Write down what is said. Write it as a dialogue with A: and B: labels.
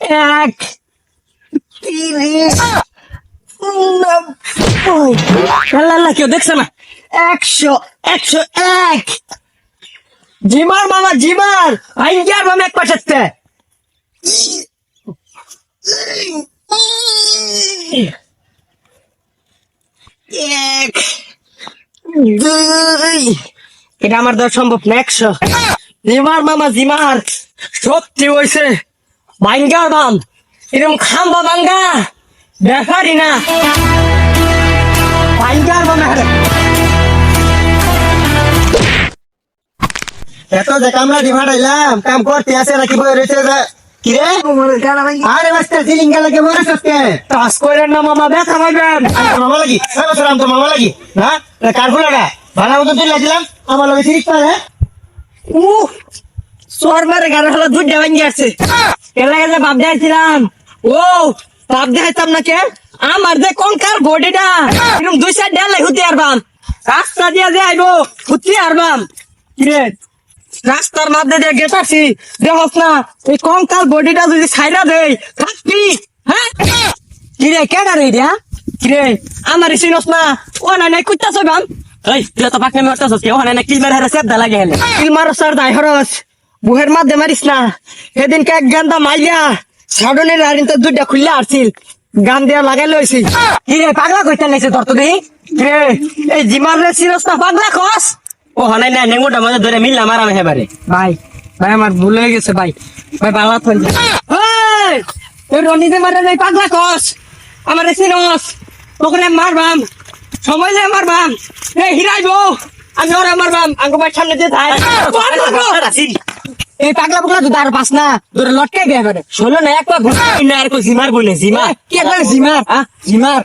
A: এক 30 90 কেউ দেখছে না 100 101 জিমার মামা জিমার আইয়ার মামা এক পাশে এক 2 এটা আমার দেওয়া সম্ভব না 100 জিমার মামা জিমার সত্যি হয়েছে ভাঙ্গার বাম এরকম খাম্বা ভাঙ্গা ব্যাপারই না ভাঙ্গার বাম এত যে কামলা দি ভাড়াইলাম কাম করতে আসে নাকি বই রয়েছে কি রে আরে মাস্টার সিলিংগা লাগে মরে সস্তে টাস করেন না মামা ব্যথা পাইবেন মামা লাগি সালাম তো মামা লাগি না কারফুলাটা ভালো মতো তুলে দিলাম আমার লগে সিরিজ পারে সোর মারে গাড়ি হলো দুধ দেওয়ান গেছে এলা গেলে বাপ দেখাইছিলাম ও বাপ দেখাইতাম না কে আমার যে কঙ্কার বডিটা এরকম 2 সাইড ডালে হুতি আরবাম রাস্তা দিয়ে যে আইবো হুতি আরবাম কিরে রাস্তার মধ্যে দিয়ে গেতাছি দেখছ না এই কঙ্কাল বডিটা যদি ছাইরা দেই থাকবি হ্যাঁ কিরে কেডা রে দিয়া কিরে আমার চিনস না ও না নাই কুত্তা ছবাম এই তুই তো পাকনে মারতাছস কে ও না কিল মারা হারা সেদা লাগে হেলে কিল মারো স্যার দাই হরস বুহের মধ্যে মারিস না সেদিন কে এক গান্দা মাইয়া সাডনের রারিন তো দুইটা খুললা আসছিল গান দিয়া লাগাই লইছি কিরে পাগলা কইতে লাইছে তোর তো দেই কিরে এই জিমার রে চিনস না পাগলা কস ও হনাই না নেঙ্গুটা মধ্যে ধরে মিললাম আরামে হেবারে ভাই ভাই আমার ভুল হয়ে গেছে ভাই ভাই বাংলা ফোন তুই রনিতে মারে নাই পাগলা কস আমার সিনস তোকে মারবাম সময় যে মারবাম এই হিরাইবো আমি ওরা মারবাম আঙ্গু ভাই সামনে যে থাই এই পাগলা পাগলা তো আর পাস না ধরে লটকাই বে এবারে 16 না একবার ঘুরে না আর কো জিমার বলে জিমার কি একবার জিমার জিমার